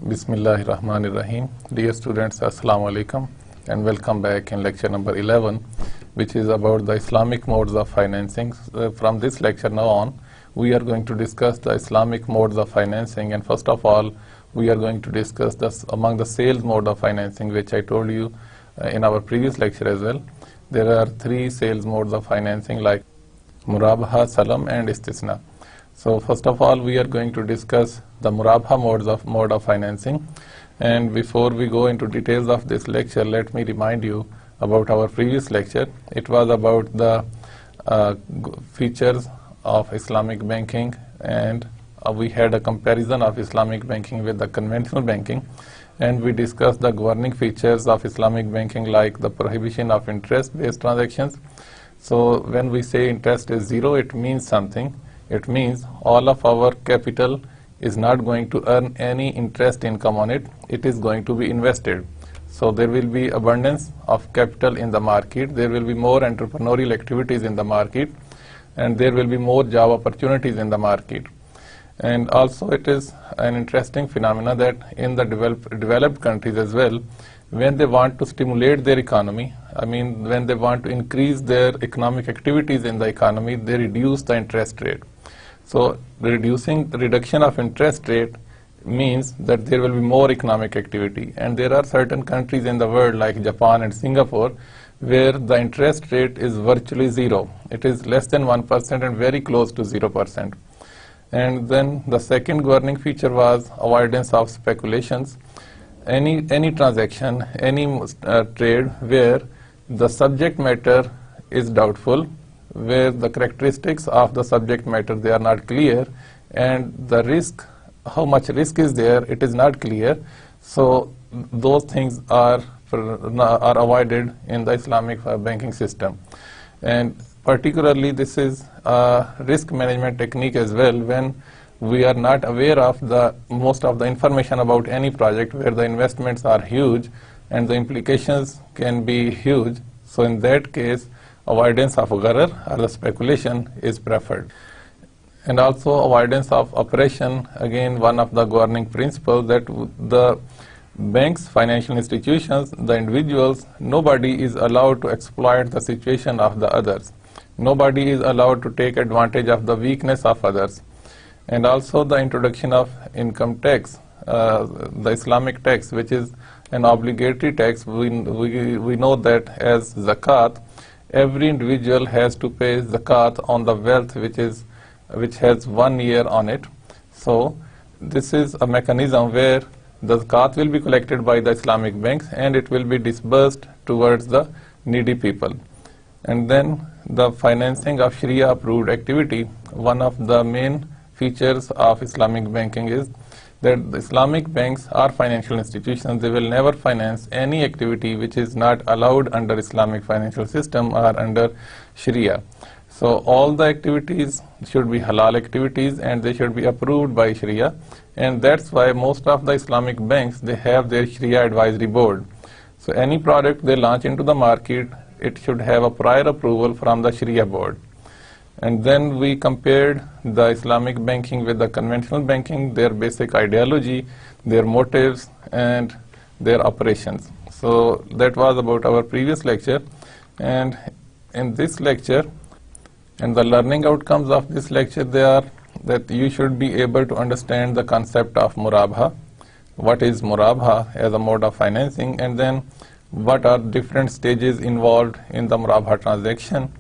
Bismillahirrahmanirrahim. Dear students, Assalamu alaikum and welcome back in lecture number 11, which is about the Islamic modes of financing. From this lecture now on, we are going to discuss the Islamic modes of financing, and first of all, we are going to discuss among the sales mode of financing, which I told you in our previous lecture as well. There are three sales modes of financing like Murabaha, Salam and Istisna. So first of all, we are going to discuss the Murabaha mode of financing, and before we go into details of this lecture, let me remind you about our previous lecture. It was about the features of Islamic banking, and we had a comparison of Islamic banking with the conventional banking, and we discussed the governing features of Islamic banking like the prohibition of interest-based transactions. So when we say interest is zero, it means something. It means all of our capital is not going to earn any interest income on it. It is going to be invested. So there will be abundance of capital in the market. There will be more entrepreneurial activities in the market, and there will be more job opportunities in the market. And also it is an interesting phenomena that in the developed countries as well, when they want to stimulate their economy, when they want to increase their economic activities in the economy, they reduce the interest rate. So the reduction of interest rate means that there will be more economic activity, and there are certain countries in the world like Japan and Singapore where the interest rate is virtually zero. It is less than 1% and very close to 0%. And then the second governing feature was avoidance of speculations. Any transaction, any trade where the subject matter is doubtful, where the characteristics of the subject matter, they are not clear, and the risk, how much risk is there, it is not clear. So those things are avoided in the Islamic banking system. And particularly this is a risk management technique as well, when we are not aware of most of the information about any project where the investments are huge and the implications can be huge. So in that case, avoidance of gharar or the speculation is preferred. And also avoidance of oppression, again one of the governing principles, that the banks, financial institutions, the individuals, nobody is allowed to exploit the situation of the others. Nobody is allowed to take advantage of the weakness of others. And also the introduction of income tax, the Islamic tax, which is an obligatory tax. We know that as zakat, every individual has to pay zakat on the wealth which has 1 year on it. So this is a mechanism where the zakat will be collected by the Islamic banks and it will be disbursed towards the needy people. And then the financing of Sharia approved activity. One of the main features of Islamic banking is that the Islamic banks are financial institutions. They will never finance any activity which is not allowed under Islamic financial system or under Sharia. So all the activities should be halal activities and they should be approved by Sharia, and that's why most of the Islamic banks, they have their Sharia advisory board. So any product they launch into the market, it should have a prior approval from the Sharia board. And then we compared the Islamic banking with the conventional banking, their basic ideology, their motives, and their operations. So that was about our previous lecture. And in this lecture, and the learning outcomes of this lecture, they are that you should be able to understand the concept of Murabaha. What is Murabaha as a mode of financing, and then what are different stages involved in the Murabaha transaction,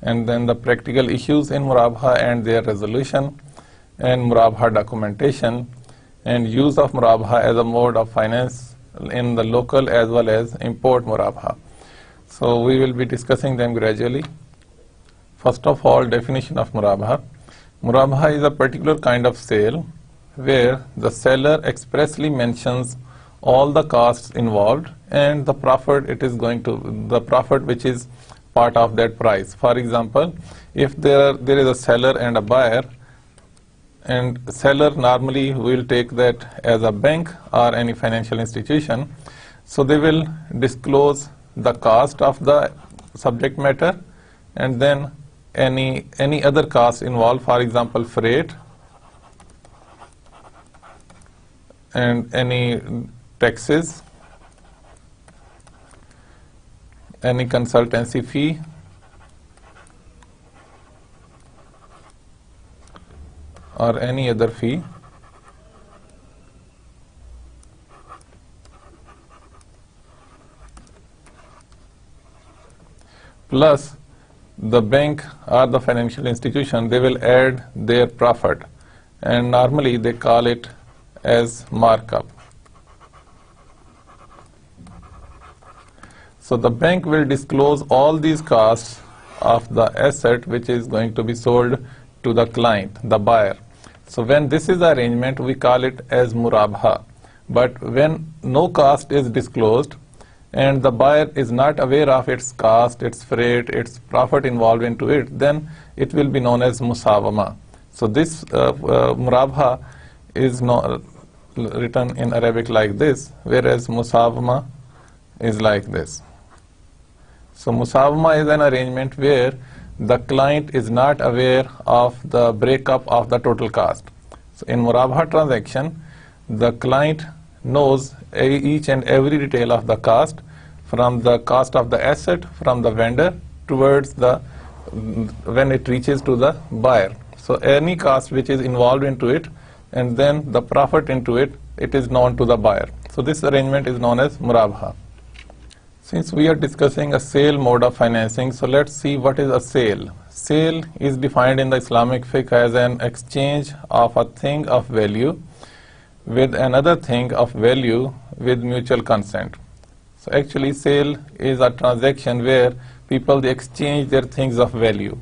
and then the practical issues in Murabaha and their resolution, and Murabaha documentation, and use of Murabaha as a mode of finance in the local as well as import Murabaha. So we will be discussing them gradually. First of all, definition of Murabaha. Murabaha is a particular kind of sale where the seller expressly mentions all the costs involved and the profit which is part of that price. For example, if there is a seller and a buyer, and seller normally will take that as a bank or any financial institution. So they will disclose the cost of the subject matter and then any other costs involved, for example freight and any taxes, any consultancy fee, or any other fee. Plus the bank or the financial institution, they will add their profit, and normally they call it as markup. So the bank will disclose all these costs of the asset which is going to be sold to the client, the buyer. So when this is the arrangement, we call it as murabha. But when no cost is disclosed and the buyer is not aware of its cost, its freight, its profit involved into it, then it will be known as musawama. So this murabha is written in Arabic like this, whereas musawama is like this. So musawama is an arrangement where the client is not aware of the breakup of the total cost. So in murabha transaction, the client knows each and every detail of the cost, from the cost of the asset from the vendor towards the when it reaches to the buyer. So any cost which is involved into it and then the profit into it, it is known to the buyer. So this arrangement is known as murabha. Since we are discussing a sale mode of financing, so let's see what is a sale. Sale is defined in the Islamic fiqh as an exchange of a thing of value with another thing of value with mutual consent. So actually sale is a transaction where people they exchange their things of value.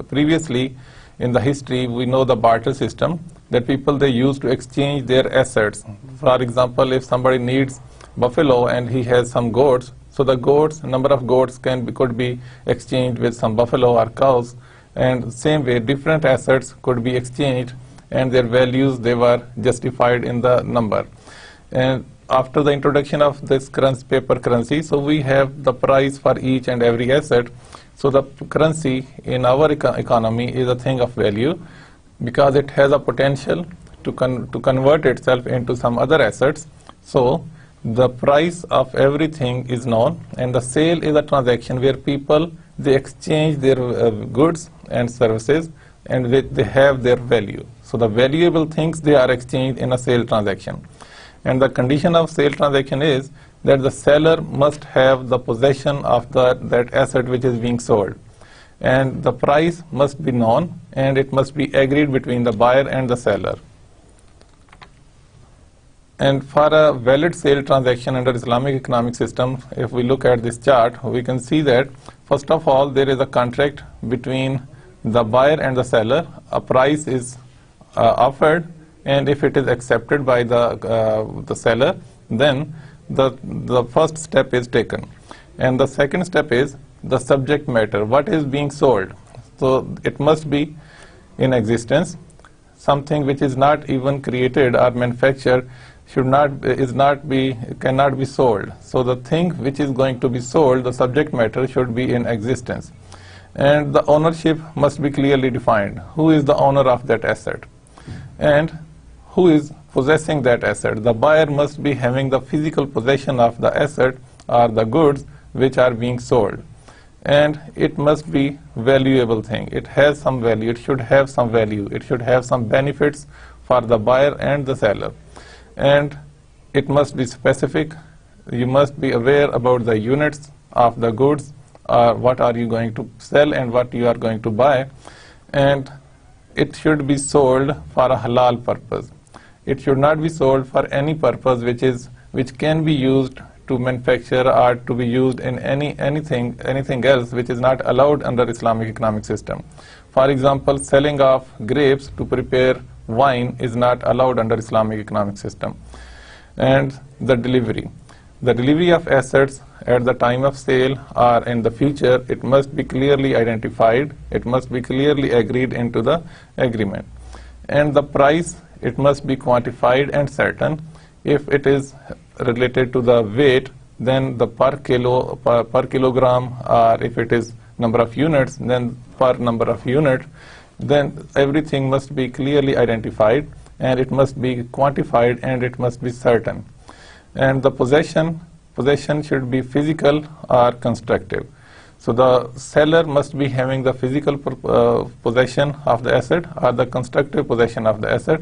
Previously in the history we know the barter system, that people they used to exchange their assets. For example, if somebody needs buffalo and he has some goats, so the goats, number of goats could be exchanged with some buffalo or cows, and same way different assets could be exchanged and their values they were justified in the number. And after the introduction of this paper currency, so we have the price for each and every asset. So the currency in our economy is a thing of value because it has a potential to convert itself into some other assets. So the price of everything is known, and the sale is a transaction where people they exchange their goods and services and they have their value. So the valuable things they are exchanged in a sale transaction. And the condition of sale transaction is that the seller must have the possession of that asset which is being sold. And the price must be known and it must be agreed between the buyer and the seller. And for a valid sale transaction under Islamic economic system, if we look at this chart, we can see that first of all there is a contract between the buyer and the seller. A price is offered, and if it is accepted by the seller, then the first step is taken. And the second step is the subject matter, what is being sold. So it must be in existence. Something which is not even created or manufactured cannot be sold. So the thing which is going to be sold, the subject matter should be in existence. And the ownership must be clearly defined. Who is the owner of that asset? And who is possessing that asset? The buyer must be having the physical possession of the asset or the goods which are being sold. And it must be valuable thing. It has some value. It should have some value. It should have some benefits for the buyer and the seller. And it must be specific. You must be aware about the units of the goods, or what are you going to sell and what you are going to buy. And it should be sold for a halal purpose. It should not be sold for any purpose which can be used to manufacture or to be used in anything else which is not allowed under Islamic economic system. For example, selling of grapes to prepare wine is not allowed under Islamic economic system. And the delivery of assets at the time of sale or in the future, it must be clearly identified. It must be clearly agreed into the agreement. And the price, it must be quantified and certain. If it is related to the weight, then the per kilogram, or if it is number of units, then per number of unit, then everything must be clearly identified, and it must be quantified, and it must be certain. And the possession should be physical or constructive. So the seller must be having the physical possession of the asset or the constructive possession of the asset.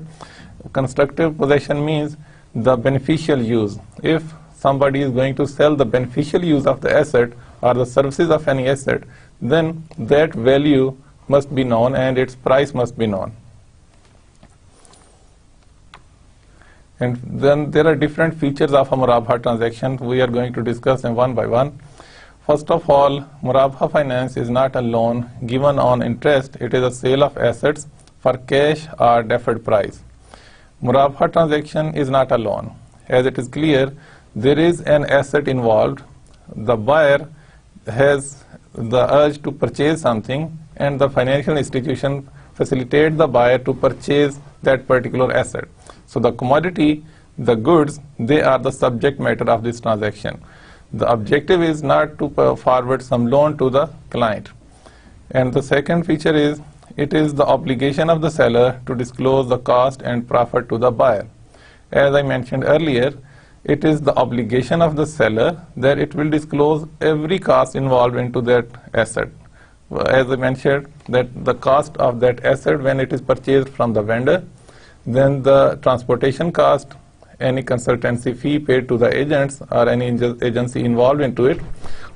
Constructive possession means the beneficial use. If somebody is going to sell the beneficial use of the asset or the services of any asset, then that value must be known and its price must be known. And then there are different features of a Murabha transaction. We are going to discuss them one by one. First of all, Murabha finance is not a loan given on interest. It is a sale of assets for cash or deferred price. Murabha transaction is not a loan. As it is clear, there is an asset involved. The buyer has the urge to purchase something, and the financial institution facilitates the buyer to purchase that particular asset. So the commodity, the goods, they are the subject matter of this transaction. The objective is not to forward some loan to the client. And the second feature is, it is the obligation of the seller to disclose the cost and profit to the buyer. As I mentioned earlier, it is the obligation of the seller that it will disclose every cost involved into that asset. As I mentioned, that the cost of that asset when it is purchased from the vendor, then the transportation cost, any consultancy fee paid to the agents or any agency involved into it,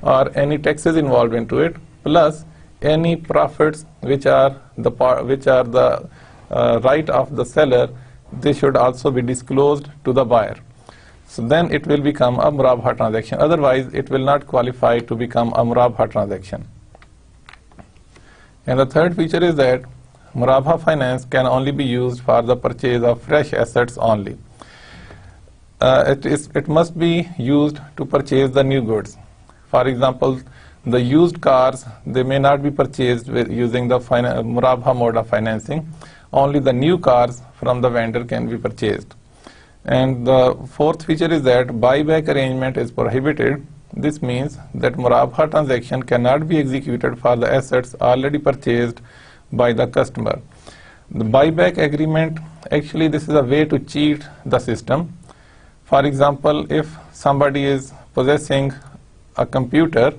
or any taxes involved into it, plus any profits which are the right of the seller, they should also be disclosed to the buyer. So then it will become a Murabha transaction. Otherwise, it will not qualify to become a Murabha transaction. And the third feature is that Murabha finance can only be used for the purchase of fresh assets only. It must be used to purchase the new goods. For example, the used cars, they may not be purchased with using the Murabha mode of financing. Only the new cars from the vendor can be purchased. And the fourth feature is that buyback arrangement is prohibited. This means that Murabha transaction cannot be executed for the assets already purchased by the customer. The buyback agreement, actually this is a way to cheat the system. For example, if somebody is possessing a computer,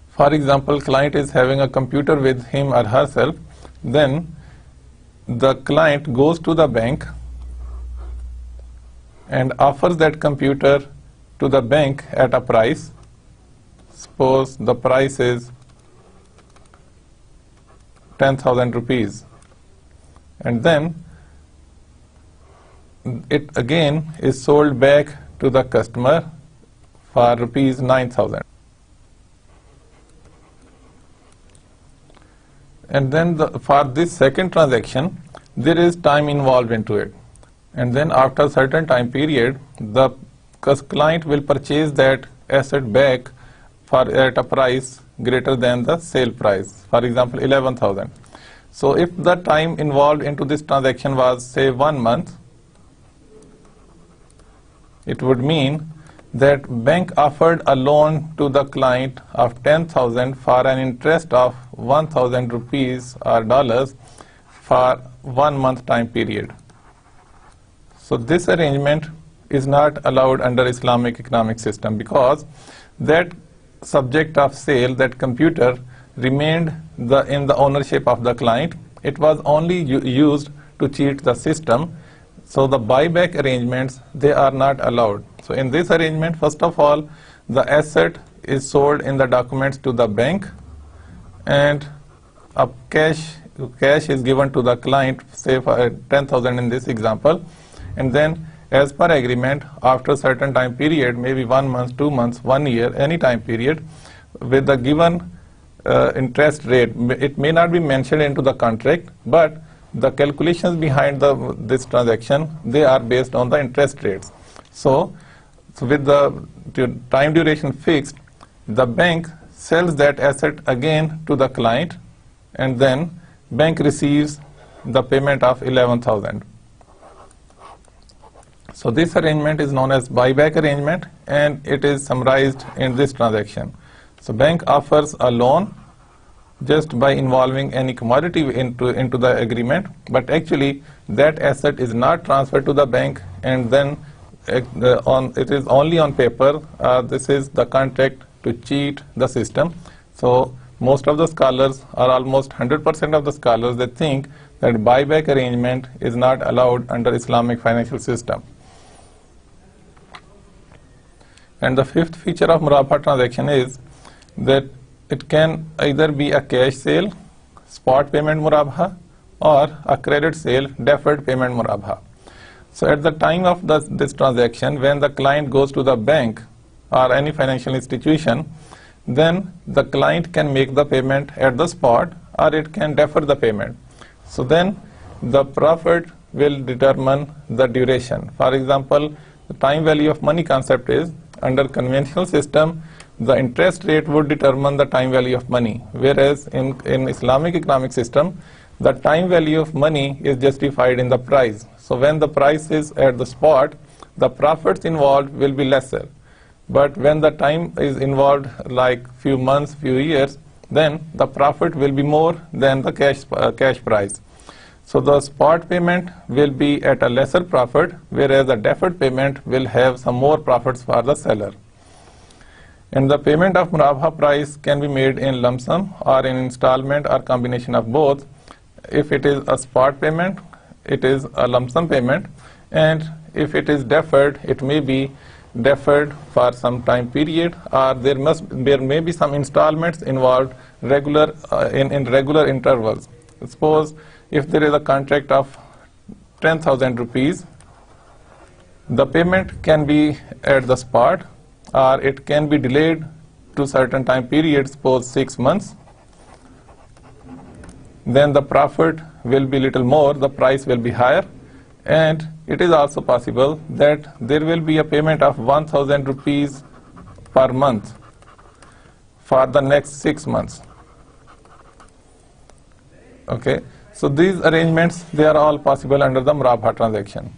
for example, client is having a computer with him or herself, then the client goes to the bank and offers that computer to the bank at a price. Suppose the price is 10,000 rupees, and then it again is sold back to the customer for rupees 9,000. And then for this second transaction, there is time involved into it. And then after a certain time period, the client will purchase that asset back at a price greater than the sale price, for example 11,000. So if the time involved into this transaction was, say, 1 month, it would mean that bank offered a loan to the client of 10,000 for an interest of 1,000 rupees or dollars for 1 month time period. So this arrangement is not allowed under Islamic economic system, because that subject of sale, that computer, remained in the ownership of the client. It was only used to cheat the system. So the buyback arrangements, they are not allowed. So in this arrangement, first of all, the asset is sold in the documents to the bank, and a cash is given to the client, say for 10,000 in this example, and then as per agreement, after a certain time period, maybe 1 month, 2 months, 1 year, any time period, with the given interest rate, it may not be mentioned into the contract, but the calculations behind this transaction, they are based on the interest rates. So with the time duration fixed, the bank sells that asset again to the client, and then bank receives the payment of 11,000. So this arrangement is known as buyback arrangement, and it is summarized in this transaction. So bank offers a loan just by involving any commodity into the agreement, but actually that asset is not transferred to the bank, and then it is only on paper. This is the contract to cheat the system. So most of the scholars, or almost 100% of the scholars, they think that buyback arrangement is not allowed under Islamic financial system. And the fifth feature of Murabaha transaction is that it can either be a cash sale, spot payment Murabaha, or a credit sale, deferred payment Murabaha. So at the time of this transaction, when the client goes to the bank or any financial institution, then the client can make the payment at the spot, or it can defer the payment. So then the profit will determine the duration. For example, the time value of money concept is, under conventional system, the interest rate would determine the time value of money, whereas in Islamic economic system, the time value of money is justified in the price. So when the price is at the spot, the profits involved will be lesser. But when the time is involved, like few months, few years, then the profit will be more than the cash price. So the spot payment will be at a lesser profit, whereas the deferred payment will have some more profits for the seller. And the payment of Murabaha price can be made in lump sum or in installment or combination of both. If it is a spot payment, it is a lump sum payment, and if it is deferred, it may be deferred for some time period, or there may be some installments involved in regular intervals. Suppose if there is a contract of 10,000 rupees, the payment can be at the spot, or it can be delayed to certain time period, suppose 6 months. Then the profit will be little more, the price will be higher, and it is also possible that there will be a payment of 1,000 rupees per month for the next 6 months. Okay, so these arrangements, they are all possible under the Murabaha transaction.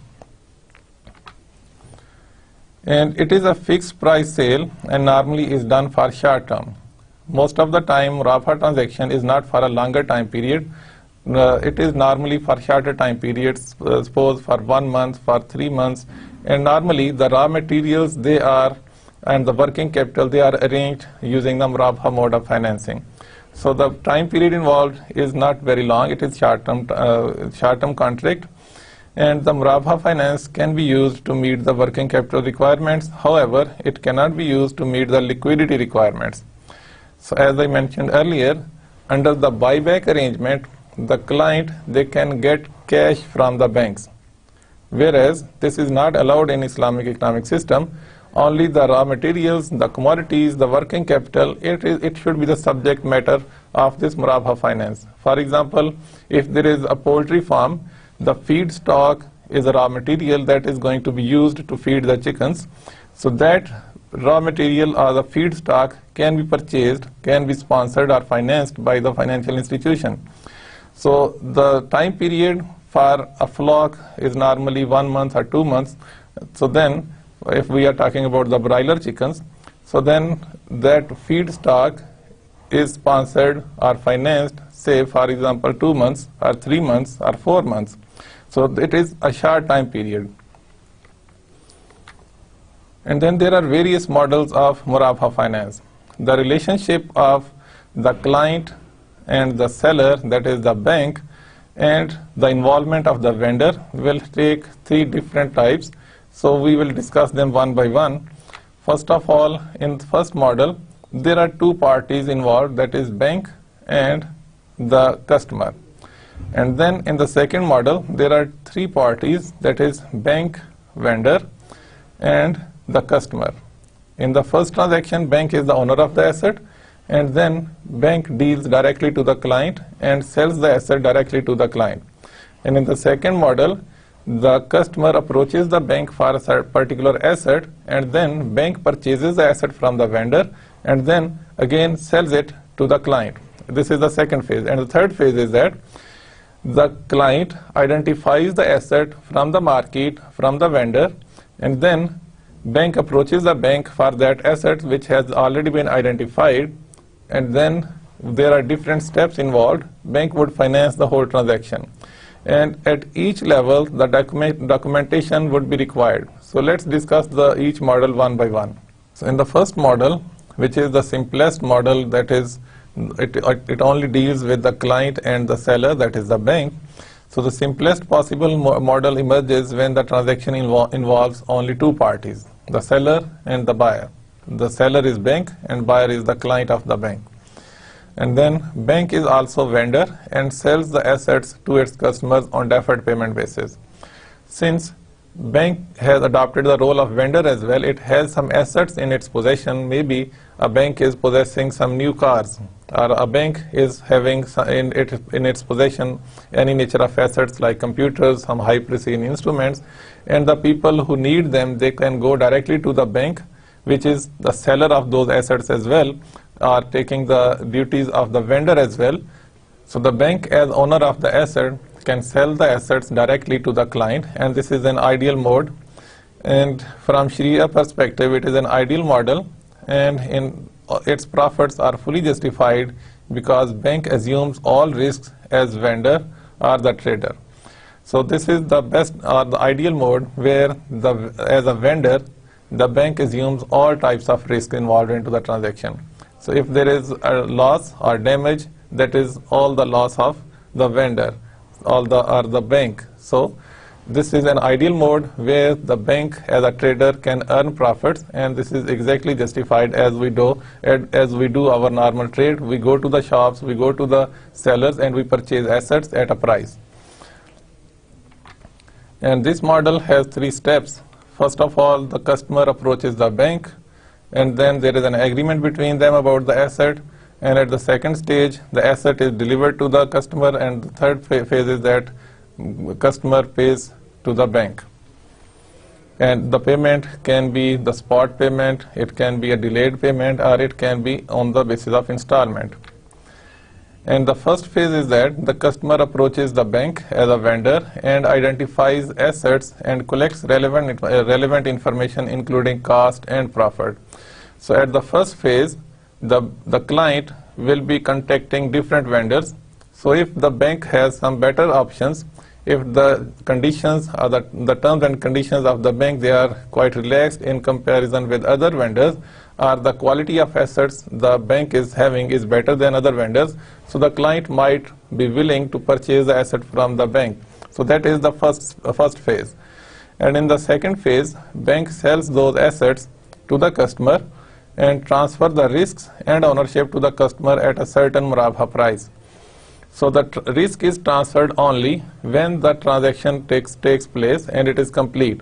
And it is a fixed price sale, and normally is done for short term. Most of the time, Murabaha transaction is not for a longer time period. It is normally for shorter time periods, suppose for 1 month, for 3 months, and normally the raw materials and the working capital, they are arranged using the Murabaha mode of financing. So the time period involved is not very long, it is short-term contract, and the Murabaha finance can be used to meet the working capital requirements. However, it cannot be used to meet the liquidity requirements. So as I mentioned earlier, under the buyback arrangement, the client, they can get cash from the banks, whereas this is not allowed in Islamic economic system. Only the raw materials, the commodities, the working capital, it should be the subject matter of this Murabaha finance. For example, if there is a poultry farm, the feed stock is a raw material that is going to be used to feed the chickens. So that raw material or the feed stock can be purchased, can be sponsored or financed by the financial institution. So the time period for a flock is normally 1 month or 2 months. So then, if we are talking about the broiler chickens, so then that feed stock is sponsored or financed, say for example 2 months or 3 months or 4 months. So it is a short time period. And then there are various models of Murabaha finance. The relationship of the client and the seller, that is the bank, and the involvement of the vendor will take 3 different types. So we will discuss them one by one. First of all, in the first model, there are 2 parties involved, that is bank and the customer. And then in the second model, there are 3 parties, that is bank, vendor, and the customer. In the first transaction, bank is the owner of the asset, and then bank deals directly to the client and sells the asset directly to the client. And in the second model, the customer approaches the bank for a particular asset, and then bank purchases the asset from the vendor and then again sells it to the client. This is the second phase. And the third phase is that the client identifies the asset from the market, from the vendor, and then bank approaches the bank for that asset which has already been identified, and then there are different steps involved. Bank would finance the whole transaction, and at each level the documentation would be required. So let's discuss each model one by one. So in the first model, which is the simplest model, that is it only deals with the client and the seller, that is the bank. So the simplest possible model emerges when the transaction involves only two parties, the seller and the buyer. The seller is bank and buyer is the client of the bank. And then bank is also vendor and sells the assets to its customers on deferred payment basis. Since bank has adopted the role of vendor as well, it has some assets in its possession. Maybe a bank is possessing some new cars, or a bank is having in its possession any nature of assets like computers, some high precision instruments, and the people who need them, they can go directly to the bank, which is the seller of those assets as well, are taking the duties of the vendor as well. So the bank, as owner of the asset, can sell the assets directly to the client, and this is an ideal mode. And from Sharia perspective, it is an ideal model, and its profits are fully justified because bank assumes all risks as vendor or the trader. So this is the best or the ideal mode where as a vendor, the bank assumes all types of risk involved into the transaction. So if there is a loss or damage, that is all the loss of the vendor or the bank. So this is an ideal mode where the bank as a trader can earn profits, and this is exactly justified as we do our normal trade. We go to the shops, we go to the sellers, and we purchase assets at a price. And this model has three steps. First of all, the customer approaches the bank, and then there is an agreement between them about the asset, and at the second stage the asset is delivered to the customer, and the third phase is that customer pays to the bank. And the payment can be the spot payment, it can be a delayed payment, or it can be on the basis of installment. And the first phase is that the customer approaches the bank as a vendor and identifies assets and collects relevant information including cost and profit. So at the first phase, the client will be contacting different vendors. So if the bank has some better options, if the conditions or the terms and conditions of the bank, they are quite relaxed in comparison with other vendors, or the quality of assets the bank is having is better than other vendors, so the client might be willing to purchase the asset from the bank. So that is the first phase. And in the second phase, bank sells those assets to the customer and transfer the risks and ownership to the customer at a certain murabha price. So the risk is transferred only when the transaction takes place and it is complete.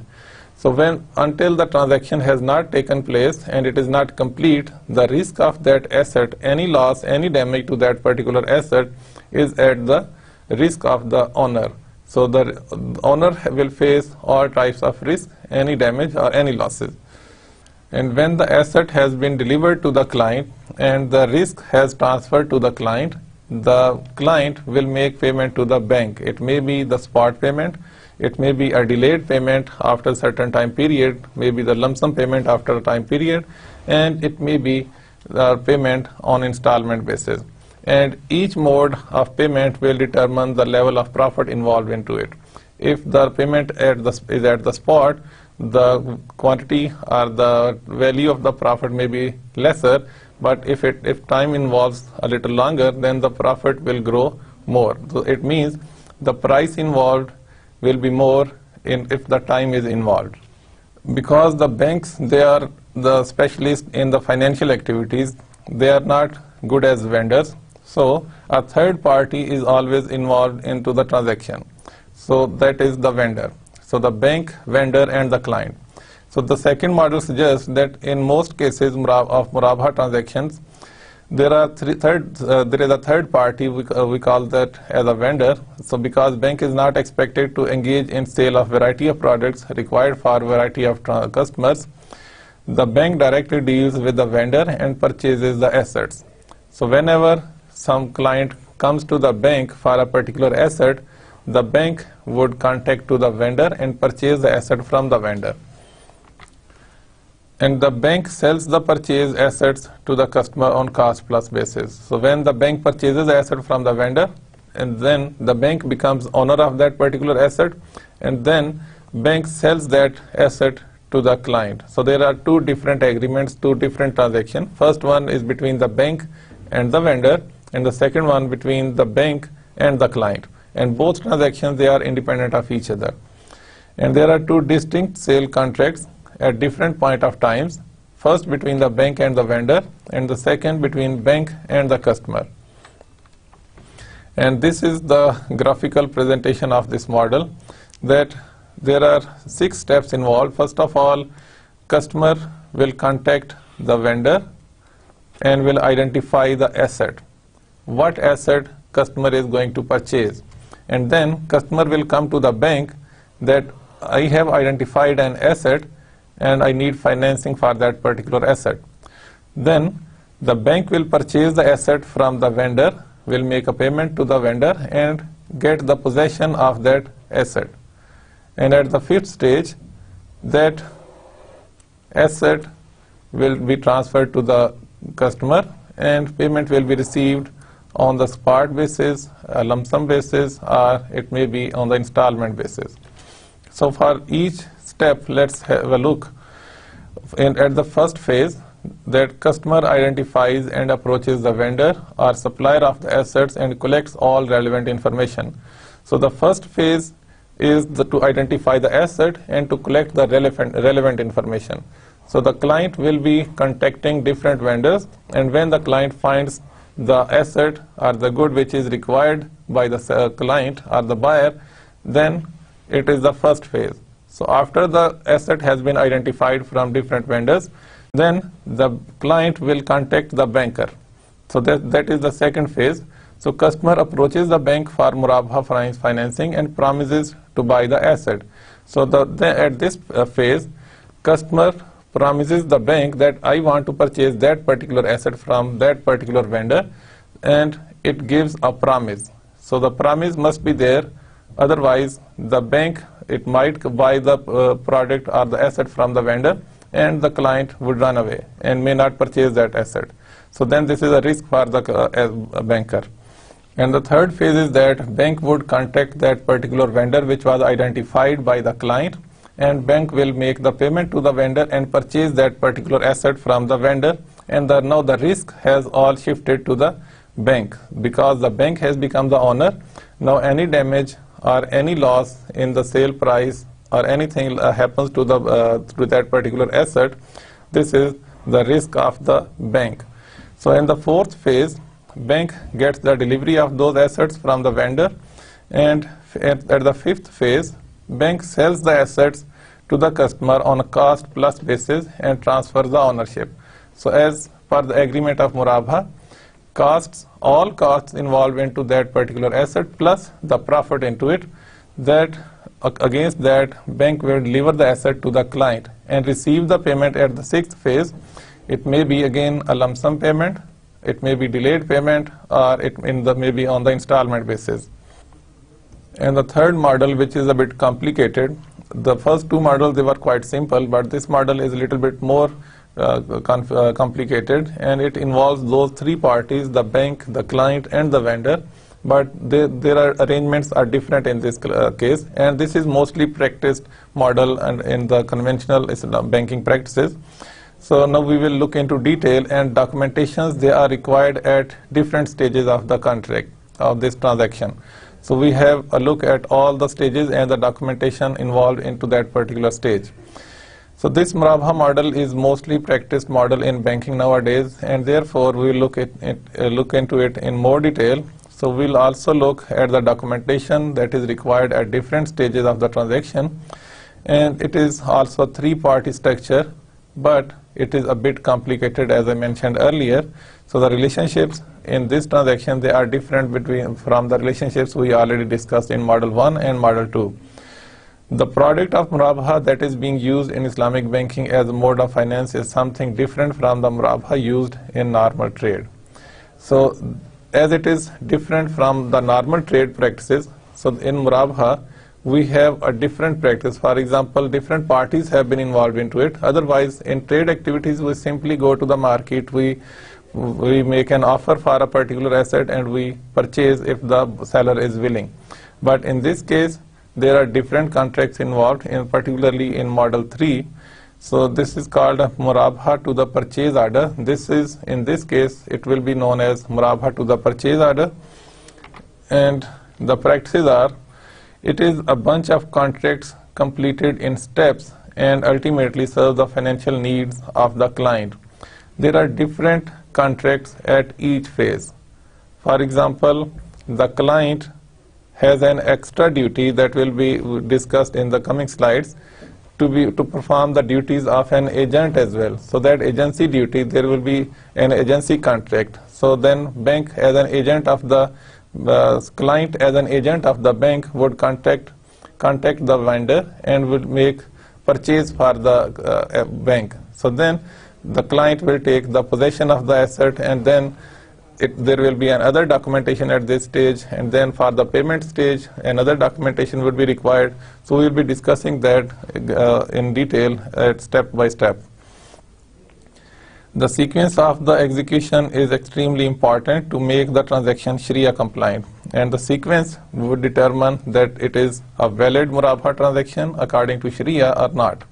So until the transaction has not taken place and it is not complete, the risk of that asset, any loss, any damage to that particular asset, is at the risk of the owner. So the owner will face all types of risk, any damage or any losses. And when the asset has been delivered to the client and the risk has transferred to the client will make payment to the bank. It may be the spot payment, it may be a delayed payment after a certain time period, maybe the lump sum payment after a time period, and it may be the payment on installment basis. And each mode of payment will determine the level of profit involved into it. If the payment is at the spot, the quantity or the value of the profit may be lesser, but if time involves a little longer, then the profit will grow more. So it means the price involved will be more if the time is involved. Because the banks, they are the specialists in the financial activities, they are not good as vendors. So a third party is always involved into the transaction. So that is the vendor. So the bank, vendor, and the client. So the second model suggests that in most cases of murabha transactions, there is a third party, we call that as a vendor. So because bank is not expected to engage in sale of variety of products required for variety of customers, the bank directly deals with the vendor and purchases the assets. So whenever some client comes to the bank for a particular asset, the bank would contact to the vendor and purchase the asset from the vendor. And the bank sells the purchased assets to the customer on cost plus basis. So when the bank purchases the asset from the vendor, and then the bank becomes owner of that particular asset, and then bank sells that asset to the client. So there are two different agreements, two different transactions. First one is between the bank and the vendor, and the second one between the bank and the client. And both transactions, they are independent of each other. And there are two distinct sale contracts at different point of times. First between the bank and the vendor, and the second between bank and the customer. And this is the graphical presentation of this model, that there are 6 steps involved. First of all, customer will contact the vendor and will identify the asset. What asset customer is going to purchase. And then customer will come to the bank that I have identified an asset and I need financing for that particular asset. Then the bank will purchase the asset from the vendor, will make a payment to the vendor and get the possession of that asset. And at the 5th stage, that asset will be transferred to the customer and payment will be received on the spot basis, a lump sum basis, or it may be on the installment basis. So for each step, let's have a look. At the first phase, that customer identifies and approaches the vendor or supplier of the assets and collects all relevant information. So the first phase is to identify the asset and to collect the relevant information. So the client will be contacting different vendors, and when the client finds the asset or the good which is required by the client or the buyer, then it is the first phase. So after the asset has been identified from different vendors, then the client will contact the banker. So that is the second phase. So customer approaches the bank for Murabha financing and promises to buy the asset. So at this phase, customer promises the bank that I want to purchase that particular asset from that particular vendor, and it gives a promise. So the promise must be there, otherwise the bank, it might buy the product or the asset from the vendor and the client would run away and may not purchase that asset. So then this is a risk for the banker. And the third phase is that bank would contact that particular vendor which was identified by the client, and bank will make the payment to the vendor and purchase that particular asset from the vendor, and now the risk has all shifted to the bank because the bank has become the owner. Now any damage or any loss in the sale price or anything happens to that particular asset, this is the risk of the bank. So in the 4th phase, bank gets the delivery of those assets from the vendor, and at the 5th phase, bank sells the assets to the customer on a cost plus basis and transfers the ownership. So as per the agreement of Murabha, all costs involved into that particular asset plus the profit into it, that against that bank will deliver the asset to the client and receive the payment at the 6th phase. It may be again a lump sum payment, it may be delayed payment, or it may be on the installment basis. And the third model, which is a bit complicated, the first 2 models, they were quite simple, but this model is a little bit more complicated, and it involves those 3 parties, the bank, the client and the vendor, but there are arrangements are different in this case, and this is mostly practiced model and in the conventional banking practices. So now we will look into detail, and documentations, they are required at different stages of the contract of this transaction. So we have a look at all the stages and the documentation involved into that particular stage. So this Murabha model is mostly practiced model in banking nowadays, and therefore we will look into it in more detail. So we'll also look at the documentation that is required at different stages of the transaction, and it is also a 3-party structure, but it is a bit complicated as I mentioned earlier. So the relationships in this transaction, they are different from the relationships we already discussed in Model 1 and Model 2. The product of murabaha that is being used in Islamic banking as a mode of finance is something different from the murabaha used in normal trade. So as it is different from the normal trade practices, so in murabaha we have a different practice. For example, different parties have been involved into it. Otherwise, in trade activities, we simply go to the market, we make an offer for a particular asset and we purchase if the seller is willing. But in this case, there are different contracts involved, particularly in Model 3. So this is called murabaha to the purchase order. This is, in this case, it will be known as murabaha to the purchase order. And the practices are, it is a bunch of contracts completed in steps and ultimately serve the financial needs of the client. There are different contracts at each phase. For example, the client has an extra duty that will be discussed in the coming slides to perform the duties of an agent as well. So that agency duty, there will be an agency contract. So then bank as an agent of the client as an agent of the bank would contact the vendor and would make purchase for the bank. So then the client will take the possession of the asset, and then there will be another documentation at this stage, and then for the payment stage another documentation would be required. So we will be discussing that in detail step by step. The sequence of the execution is extremely important to make the transaction Sharia compliant, and the sequence would determine that it is a valid murabaha transaction according to Sharia or not.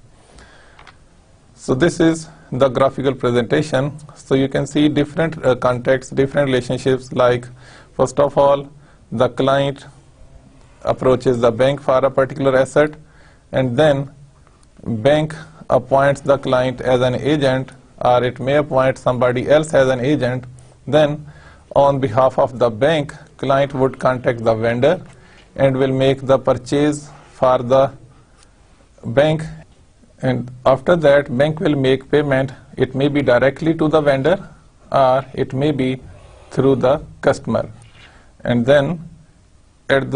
So this is the graphical presentation. So you can see different contexts, different relationships, like first of all the client approaches the bank for a particular asset, and then bank appoints the client as an agent, or it may appoint somebody else as an agent. Then on behalf of the bank, client would contact the vendor and will make the purchase for the bank. And after that, bank will make payment. It may be directly to the vendor or it may be through the customer. And then at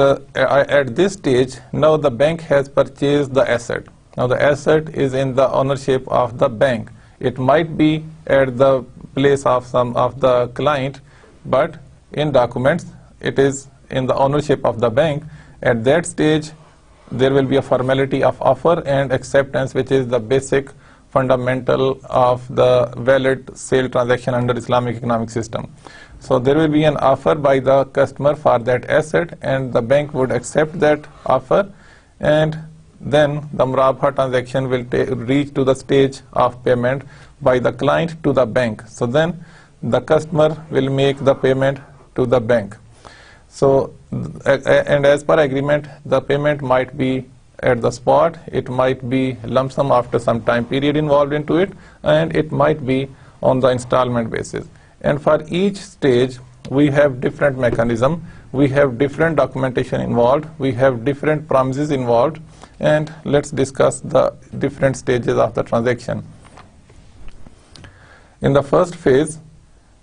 this stage, now the bank has purchased the asset. Now the asset is in the ownership of the bank. It might be at the place of some of the client, but in documents it is in the ownership of the bank. At that stage, there will be a formality of offer and acceptance, which is the basic fundamental of the valid sale transaction under Islamic economic system. So there will be an offer by the customer for that asset, and the bank would accept that offer, and then the murabaha transaction will reach to the stage of payment by the client to the bank. So then the customer will make the payment to the bank. So, and as per agreement, the payment might be at the spot, it might be lump sum after some time period involved into it, and it might be on the installment basis. And for each stage, we have different mechanism, we have different documentation involved, we have different promises involved, and let's discuss the different stages of the transaction. In the first phase,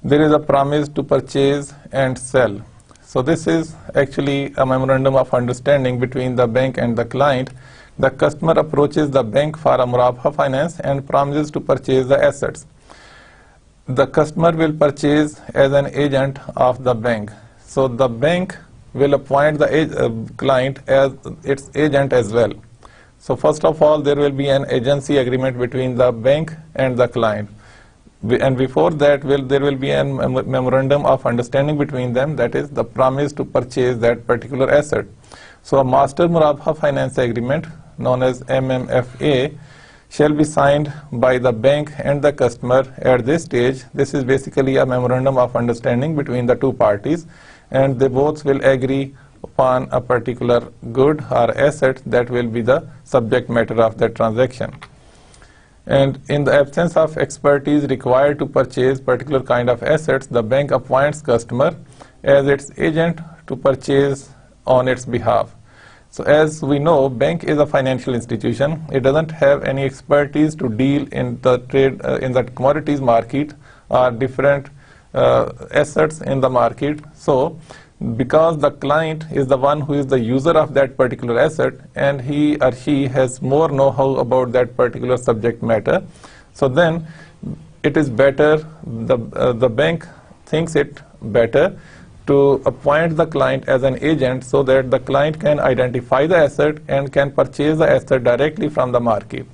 there is a promise to purchase and sell. So this is actually a memorandum of understanding between the bank and the client. The customer approaches the bank for a murabaha finance and promises to purchase the assets. The customer will purchase as an agent of the bank. So the bank will appoint the client as its agent as well. So first of all, there will be an agency agreement between the bank and the client. And before that, there will be a memorandum of understanding between them, that is the promise to purchase that particular asset. So a master murabaha finance agreement, known as MMFA, shall be signed by the bank and the customer at this stage. This is basically a memorandum of understanding between the two parties, and they both will agree upon a particular good or asset that will be the subject matter of that transaction. And in the absence of expertise required to purchase particular kind of assets, the bank appoints customer as its agent to purchase on its behalf. So as we know, bank is a financial institution. It doesn't have any expertise to deal in the trade, in the commodities market or different assets in the market. So because the client is the one who is the user of that particular asset, and he or she has more know-how about that particular subject matter. So then it is better, the bank thinks it better to appoint the client as an agent so that the client can identify the asset and can purchase the asset directly from the market.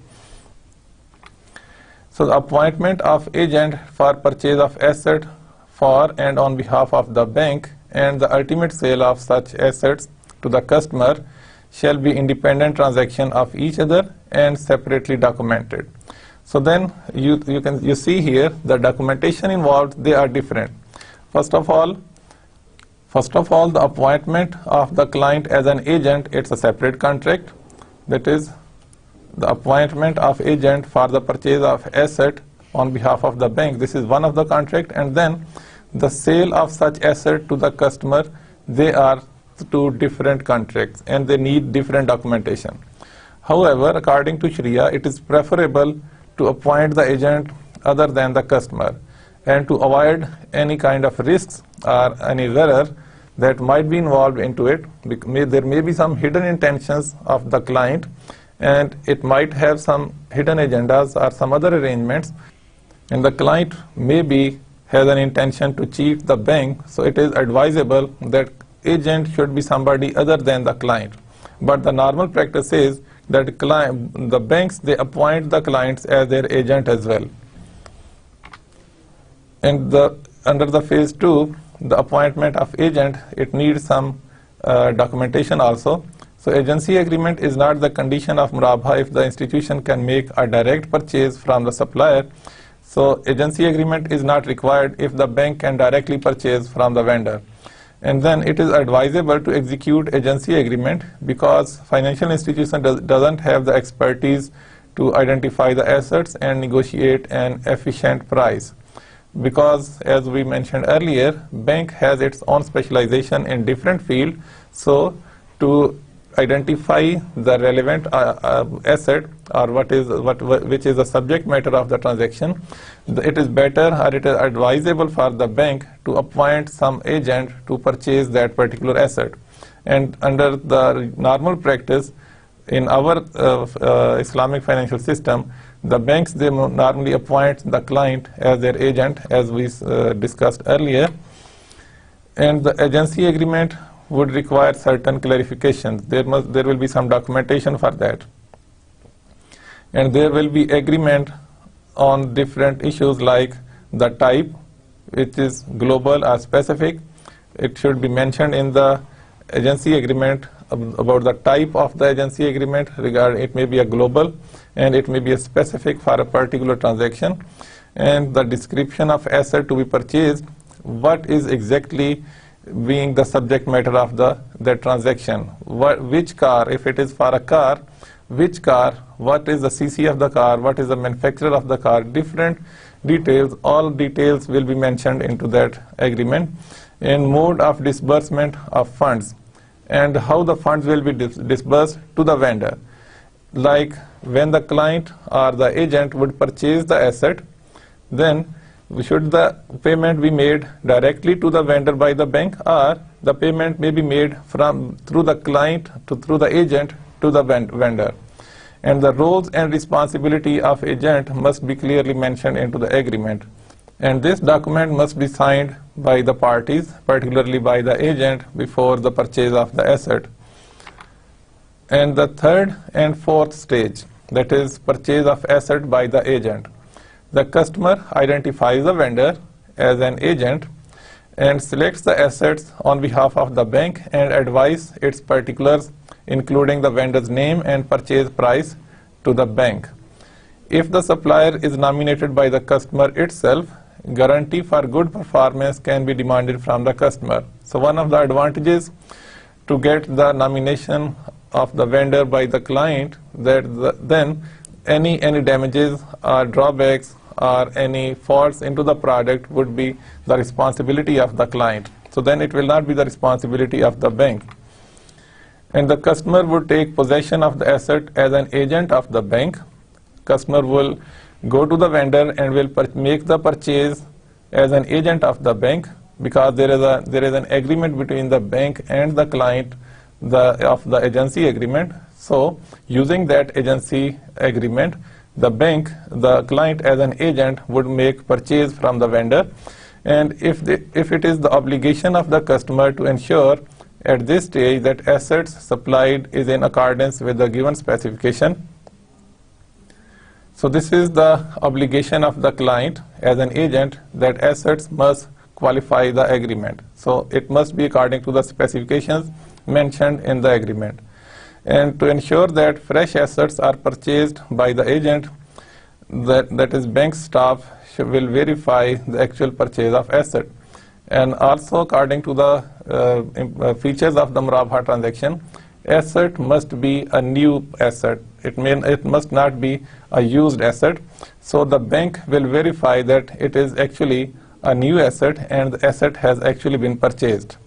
So the appointment of agent for purchase of asset for and on behalf of the bank and the ultimate sale of such assets to the customer shall be independent transaction of each other and separately documented. So then you see here the documentation involved, they are different. First of all, the appointment of the client as an agent, it's a separate contract. That is, the appointment of agent for the purchase of asset on behalf of the bank. This is one of the contract, and then the sale of such asset to the customer, they are two different contracts and they need different documentation. However, according to Sharia, it is preferable to appoint the agent other than the customer, and to avoid any kind of risks or any error that might be involved into it. There may be some hidden intentions of the client, and it might have some hidden agendas or some other arrangements, and the client maybe has an intention to cheat the bank. So it is advisable that agent should be somebody other than the client. But the normal practice is that the banks, they appoint the clients as their agent as well. And under the phase 2, the appointment of agent, it needs some documentation also. So agency agreement is not the condition of murabha if the institution can make a direct purchase from the supplier. So agency agreement is not required if the bank can directly purchase from the vendor. And then it is advisable to execute agency agreement because financial institution doesn't have the expertise to identify the assets and negotiate an efficient price. Because as we mentioned earlier, bank has its own specialization in different field. So to identify the relevant asset or which is the subject matter of the transaction, it is better or it is advisable for the bank to appoint some agent to purchase that particular asset. And under the normal practice in our Islamic financial system, the banks, they normally appoint the client as their agent, as we discussed earlier. And the agency agreement would require certain clarifications. There will be some documentation for that. And there will be agreement on different issues like the type, which is global or specific. It should be mentioned in the agency agreement about the type of the agency agreement. It may be a global and it may be a specific for a particular transaction. And the description of asset to be purchased, what is exactly being the subject matter of the transaction. Which car, if it is for a car, which car, what is the CC of the car, what is the manufacturer of the car, different details, all details will be mentioned into that agreement. And mode of disbursement of funds and how the funds will be disbursed to the vendor. Like when the client or the agent would purchase the asset, then should the payment be made directly to the vendor by the bank, or the payment may be made through the client through the agent to the vendor. And the roles and responsibility of agent must be clearly mentioned into the agreement. And this document must be signed by the parties, particularly by the agent, before the purchase of the asset. And the third and fourth stage, that is purchase of asset by the agent. The customer identifies the vendor as an agent and selects the assets on behalf of the bank and advise its particulars, including the vendor's name and purchase price, to the bank. If the supplier is nominated by the customer itself, guarantee for good performance can be demanded from the customer. So one of the advantages to get the nomination of the vendor by the client, then any damages or drawbacks or any faults into the product would be the responsibility of the client. So then it will not be the responsibility of the bank. And the customer would take possession of the asset as an agent of the bank. Customer will go to the vendor and will make the purchase as an agent of the bank. because there is an agreement between the bank and the client of the agency agreement. So using that agency agreement, the client as an agent would make purchase from the vendor, and if it is the obligation of the customer to ensure at this stage that assets supplied is in accordance with the given specification. So this is the obligation of the client as an agent, that assets must qualify the agreement. So it must be according to the specifications mentioned in the agreement. And to ensure that fresh assets are purchased by the agent, that is bank staff will verify the actual purchase of asset. And also according to the features of the Murabha transaction, asset must be a new asset. It must not be a used asset. So the bank will verify that it is actually a new asset and the asset has actually been purchased.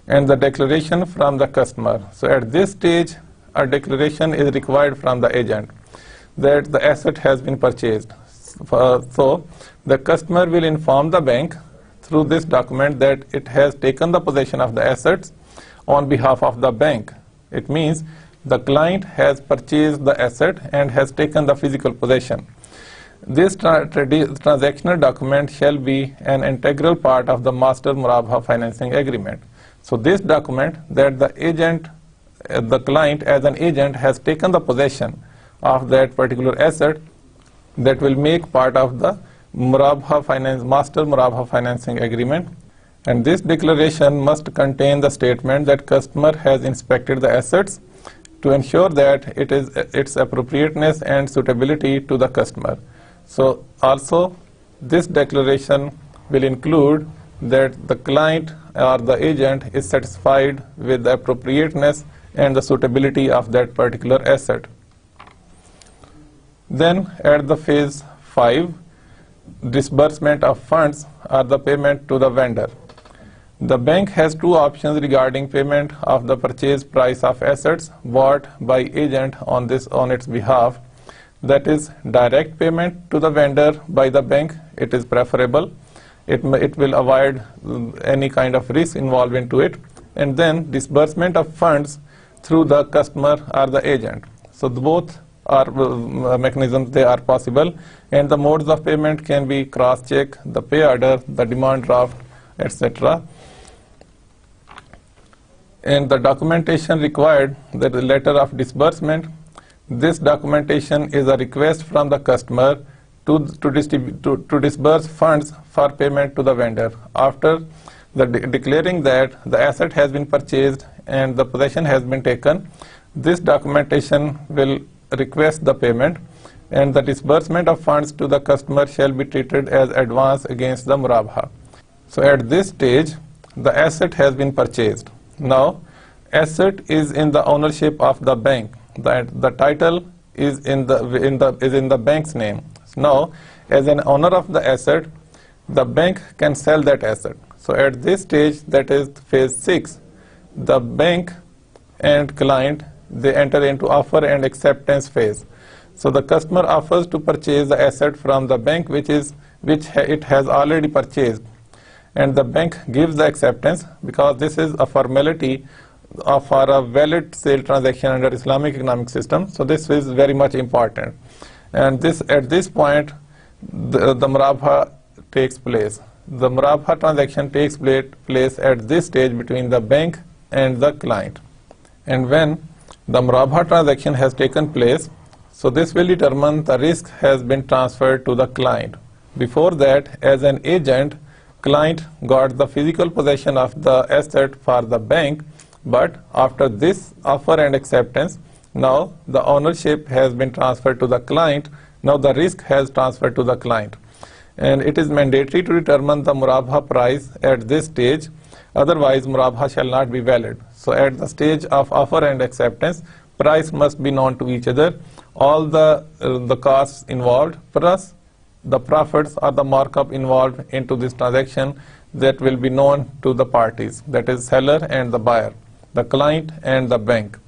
And the declaration from the customer. So at this stage, a declaration is required from the agent that the asset has been purchased. So the customer will inform the bank through this document that it has taken the possession of the assets on behalf of the bank. It means the client has purchased the asset and has taken the physical possession. This transactional document shall be an integral part of the Master Murabha Financing Agreement. So this document that the client as an agent has taken the possession of that particular asset, that will make part of the Master Murabha Financing Agreement. And this declaration must contain the statement that customer has inspected the assets to ensure that its appropriateness and suitability to the customer. So also this declaration will include that the client or the agent is satisfied with the appropriateness and the suitability of that particular asset. Then at the phase 5, disbursement of funds or the payment to the vendor. The bank has two options regarding payment of the purchase price of assets bought by agent on its behalf. That is direct payment to the vendor by the bank. It is preferable. It will avoid any kind of risk involved into it. And then disbursement of funds through the customer or the agent. So both are mechanisms, they are possible, and the modes of payment can be cross-check, the pay order, the demand draft, etc. And the documentation required, the letter of disbursement. This documentation is a request from the customer to disburse funds for payment to the vendor. After declaring that the asset has been purchased and the possession has been taken, this documentation will request the payment, and the disbursement of funds to the customer shall be treated as advance against the Murabha. So at this stage, the asset has been purchased. Now, asset is in the ownership of the bank. The title is in the bank's name. Now, as an owner of the asset, the bank can sell that asset. So at this stage, that is phase 6, the bank and client, they enter into offer and acceptance phase. So the customer offers to purchase the asset from the bank which it has already purchased, and the bank gives the acceptance, because this is a formality for a valid sale transaction under Islamic economic system. So this is very much important, and at this point the Murabha takes place. The Murabha transaction takes place at this stage between the bank and the client. And when the Murabha transaction has taken place, so this will determine the risk has been transferred to the client. Before that, as an agent, client got the physical possession of the asset for the bank, but after this offer and acceptance, now the ownership has been transferred to the client. Now the risk has transferred to the client, and it is mandatory to determine the Murabha price at this stage, otherwise Murabha shall not be valid. So at the stage of offer and acceptance, price must be known to each other, all the costs involved plus the profits or the markup involved into this transaction, that will be known to the parties, that is seller and the buyer, the client and the bank.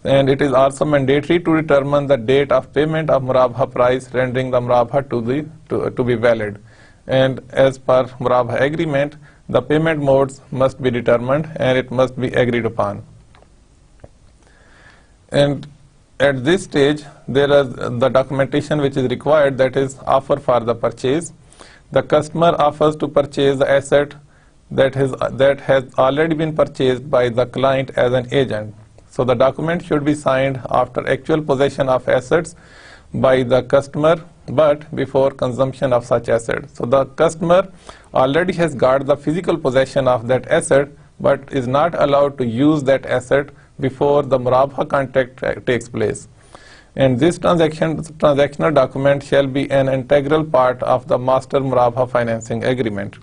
And it is also mandatory to determine the date of payment of Murabha price, rendering the Murabha to be valid. and as per Murabha agreement, the payment modes must be determined and it must be agreed upon. And at this stage, there is the documentation which is required, that is offer for the purchase. The customer offers to purchase the asset that has already been purchased by the client as an agent. So the document should be signed after actual possession of assets by the customer, but before consumption of such asset. So the customer already has got the physical possession of that asset, but is not allowed to use that asset before the Murabha contract takes place. And this transactional document shall be an integral part of the master Murabha financing agreement.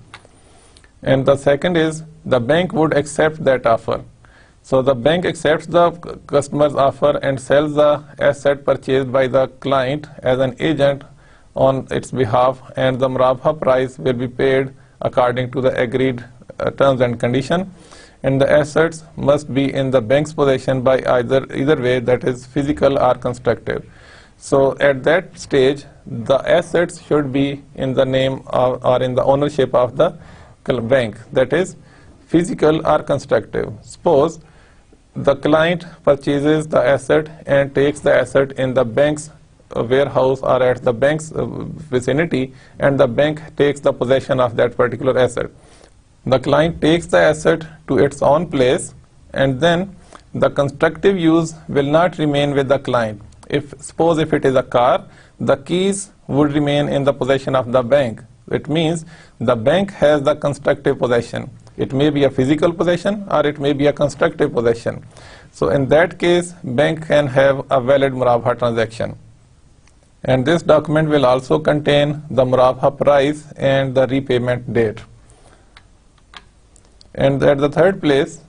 And the second is, the bank would accept that offer. So the bank accepts the customer's offer and sells the asset purchased by the client as an agent on its behalf, and the Murabha price will be paid according to the agreed terms and condition. And the assets must be in the bank's possession by either way, that is physical or constructive. So at that stage, the assets should be in the name or in the ownership of the bank, that is physical or constructive. Suppose the client purchases the asset and takes the asset in the bank's warehouse or at the bank's vicinity, and the bank takes the possession of that particular asset. The client takes the asset to its own place, and then the constructive use will not remain with the client. Suppose if it is a car, the keys would remain in the possession of the bank. It means the bank has the constructive possession. It may be a physical possession or it may be a constructive possession. So in that case, bank can have a valid Murabha transaction. And this document will also contain the Murabha price and the repayment date. And at the third place,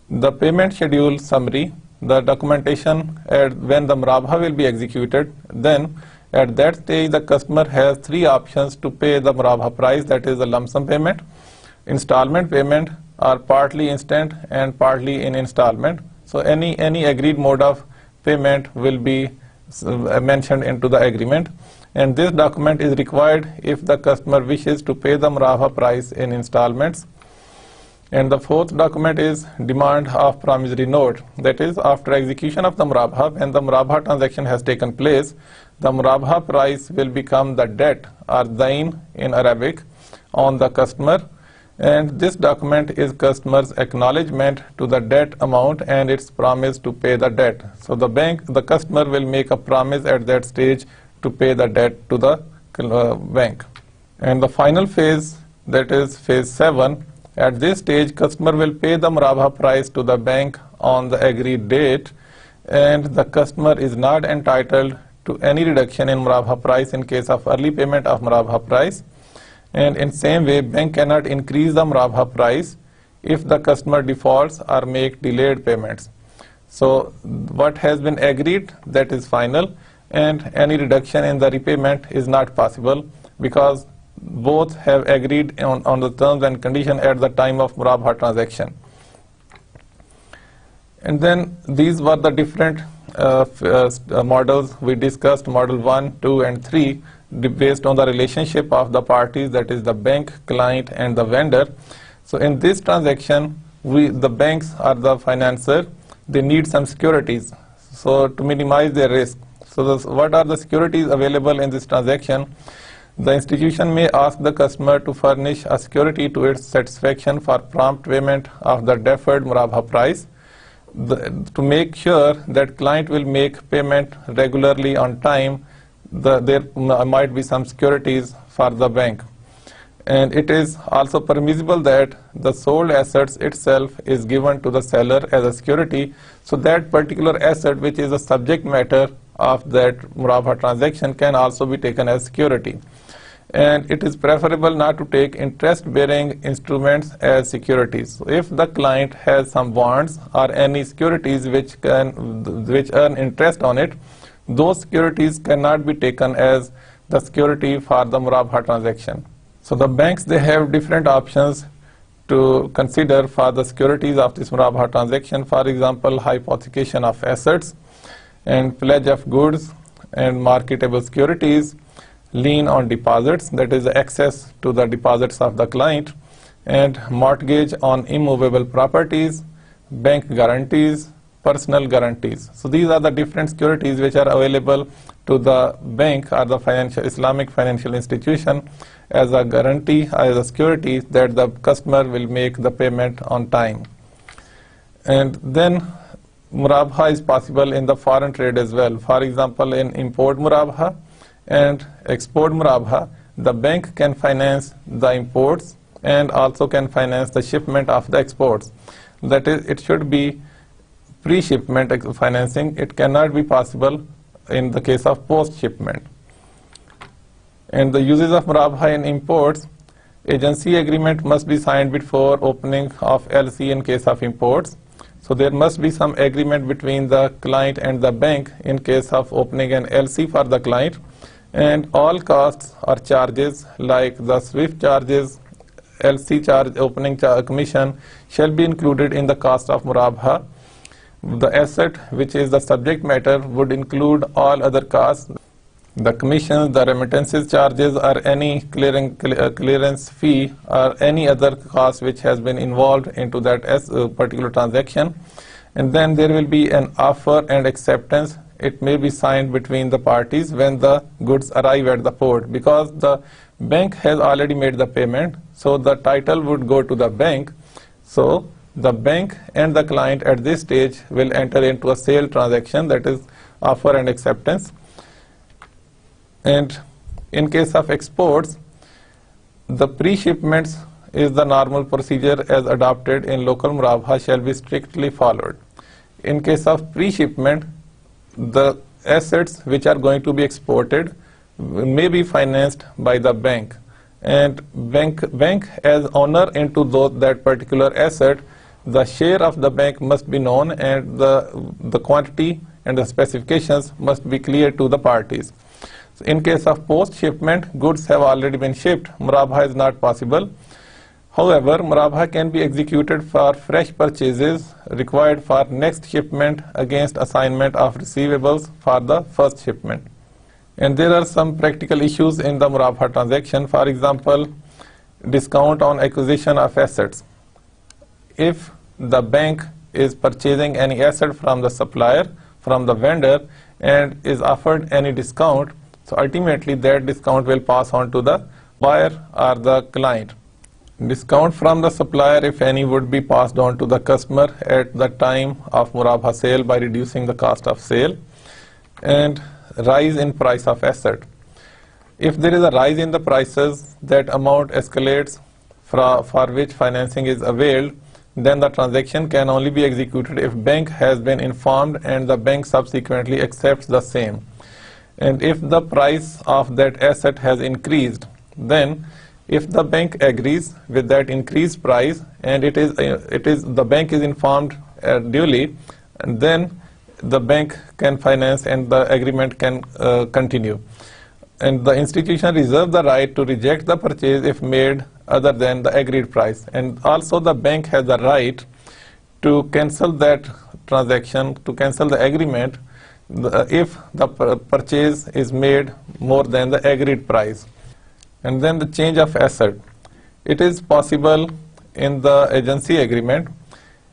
the payment schedule summary, the documentation when the Murabha will be executed. Then at that stage, the customer has three options to pay the Murabha price, that is the lump sum payment, installment payment, or partly instant and partly in installment. So any agreed mode of payment will be mentioned into the agreement. And this document is required if the customer wishes to pay the Murabha price in installments. And the fourth document is demand of promissory note. That is, after execution of the Murabha, when the Murabha transaction has taken place, the Murabha price will become the debt or dain in Arabic on the customer. And this document is customer's acknowledgement to the debt amount and its promise to pay the debt. So the customer will make a promise at that stage to pay the debt to the bank. And the final phase, that is phase 7, at this stage, customer will pay the Murabha price to the bank on the agreed date, and the customer is not entitled to any reduction in Murabha price in case of early payment of Murabha price. And in same way, bank cannot increase the Murabha price if the customer defaults or make delayed payments. So what has been agreed, that is final, and any reduction in the repayment is not possible because both have agreed on the terms and conditions at the time of Murabha transaction. And then these were the different models we discussed, model 1, 2, and 3, based on the relationship of the parties, that is the bank, client, and the vendor. So in this transaction, the banks or the financer, they need some securities, so to minimize their risk. So what are the securities available in this transaction? The institution may ask the customer to furnish a security to its satisfaction for prompt payment of the deferred Murabha price, to make sure that client will make payment regularly on time. There might be some securities for the bank. And it is also permissible that the sold assets itself is given to the seller as a security, so that particular asset which is the subject matter of that Murabha transaction can also be taken as security. And it is preferable not to take interest-bearing instruments as securities. So if the client has some bonds or any securities which earn interest on it, those securities cannot be taken as the security for the Murabha transaction. So the banks, they have different options to consider for the securities of this Murabha transaction. For example, hypothecation of assets and pledge of goods and marketable securities, lien on deposits, that is access to the deposits of the client, and mortgage on immovable properties, bank guarantees, personal guarantees. So these are the different securities which are available to the bank or the Islamic financial institution as a guarantee, as a security that the customer will make the payment on time. And then murabaha is possible in the foreign trade as well. For example, in import murabaha and export murabaha, the bank can finance the imports and also can finance the shipment of the exports. That is, it should be pre-shipment financing. It cannot be possible in the case of post-shipment. And the uses of murabaha in imports, agency agreement must be signed before opening of LC in case of imports. So there must be some agreement between the client and the bank in case of opening an LC for the client. And all costs or charges like the SWIFT charges, LC charge, opening commission shall be included in the cost of murabaha. The asset, which is the subject matter, would include all other costs, the commissions, the remittances charges, or any clearance fee or any other cost which has been involved into that particular transaction. And then there will be an offer and acceptance. It may be signed between the parties when the goods arrive at the port, because the bank has already made the payment, so the title would go to the bank. So the bank and the client at this stage will enter into a sale transaction, that is offer and acceptance. And in case of exports, the pre-shipments is the normal procedure as adopted in local murabaha shall be strictly followed. In case of pre-shipment, the assets which are going to be exported may be financed by the bank, and bank as owner into that particular asset, the share of the bank must be known, and the quantity and the specifications must be clear to the parties. So in case of post-shipment, goods have already been shipped, murabaha is not possible. However, murabaha can be executed for fresh purchases required for next shipment against assignment of receivables for the first shipment. And there are some practical issues in the murabaha transaction. For example, discount on acquisition of assets. If the bank is purchasing any asset from the supplier, from the vendor, and is offered any discount, so ultimately that discount will pass on to the buyer or the client. Discount from the supplier, if any, would be passed on to the customer at the time of murabaha sale by reducing the cost of sale. And rise in price of asset. If there is a rise in the prices, that amount escalates for which financing is availed, then the transaction can only be executed if bank has been informed and the bank subsequently accepts the same. And if the price of that asset has increased, then if the bank agrees with that increased price and the bank is informed duly, and then the bank can finance and the agreement can continue. And the institution reserves the right to reject the purchase if made other than the agreed price. And also the bank has the right to cancel that transaction, to cancel the agreement if the purchase is made more than the agreed price. And then the change of asset. It is possible in the agency agreement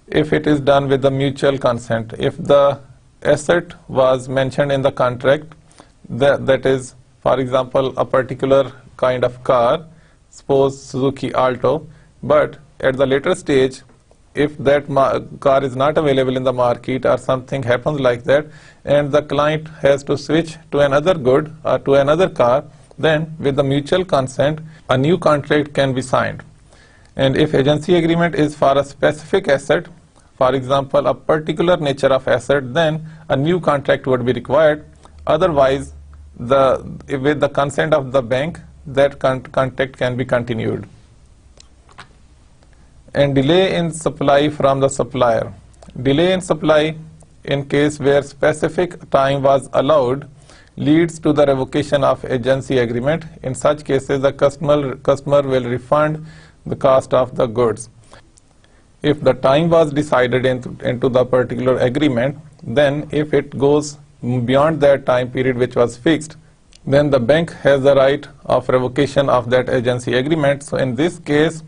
if it is done with the mutual consent. If the asset was mentioned in the contract, that is, for example, a particular kind of car, suppose Suzuki Alto, but at the later stage, if that car is not available in the market or something happens like that, and the client has to switch to another good or to another car, then with the mutual consent, a new contract can be signed. And if agency agreement is for a specific asset, for example, a particular nature of asset, then a new contract would be required. Otherwise, with the consent of the bank, that contract can be continued. And delay in supply from the supplier. Delay in supply in case where specific time was allowed leads to the revocation of agency agreement. In such cases, the customer will refund the cost of the goods. If the time was decided into the particular agreement, then if it goes beyond that time period which was fixed, then the bank has the right of revocation of that agency agreement. So in this case,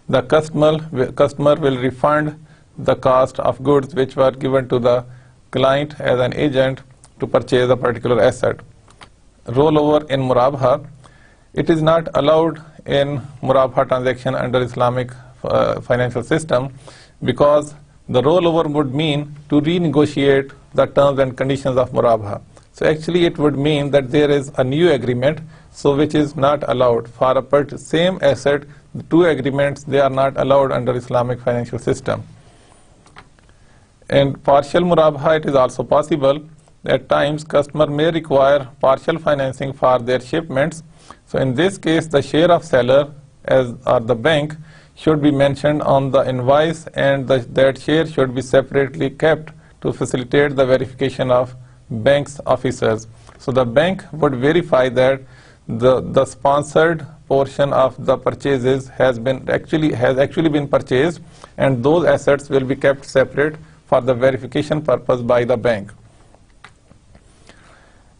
the customer will refund the cost of goods which were given to the client as an agent to purchase a particular asset. Rollover in Murabaha. It is not allowed in Murabaha transaction under Islamic financial system, because the rollover would mean to renegotiate the terms and conditions of Murabaha. So actually it would mean that there is a new agreement, so which is not allowed. For a same asset, the two agreements, they are not allowed under Islamic financial system. And partial Murabaha, it is also possible. At times, customer may require partial financing for their shipments. So in this case, the share of seller or the bank should be mentioned on the invoice, and that share should be separately kept to facilitate the verification of bank's officers. So the bank would verify that the sponsored portion of the purchases has actually been purchased, and those assets will be kept separate for the verification purpose by the bank.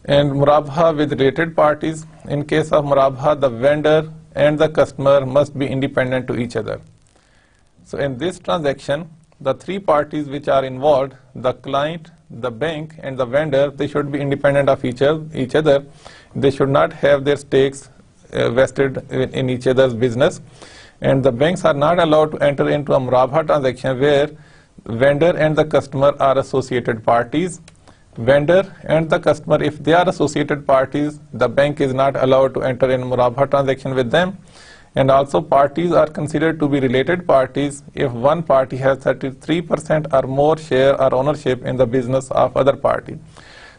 And Murabaha with related parties. In case of Murabaha, the vendor and the customer must be independent to each other. So in this transaction, the three parties which are involved, the client, the bank, and the vendor, they should be independent of each other. They should not have their stakes vested in each other's business. And the banks are not allowed to enter into a Murabaha transaction where vendor and the customer are associated parties. Vendor and the customer, if they are associated parties, the bank is not allowed to enter in Murabaha transaction with them. And also parties are considered to be related parties if one party has 33% or more share or ownership in the business of other party.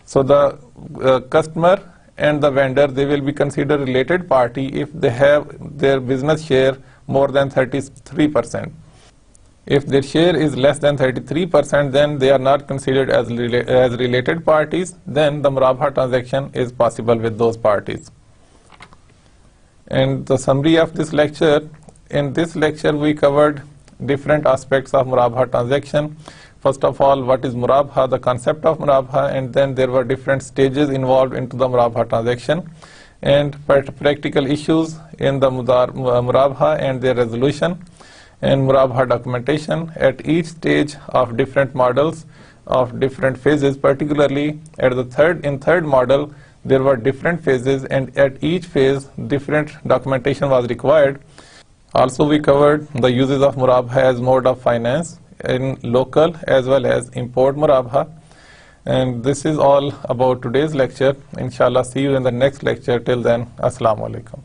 So the customer and the vendor, they will be considered related party if they have their business share more than 33%. If their share is less than 33%, then they are not considered as related parties. Then the Murabaha transaction is possible with those parties. And the summary of this lecture, in this lecture we covered different aspects of Murabaha transaction. First of all, what is Murabaha, the concept of Murabaha, and then there were different stages involved into the Murabaha transaction, and practical issues in the Murabaha and their resolution, and Murabaha documentation at each stage of different models of different phases. Particularly at the third model, there were different phases, and at each phase different documentation was required. Also we covered the uses of Murabaha as mode of finance in local as well as import Murabaha. And this is all about today's lecture. Inshallah, see you in the next lecture. Till then, Assalamu alaikum.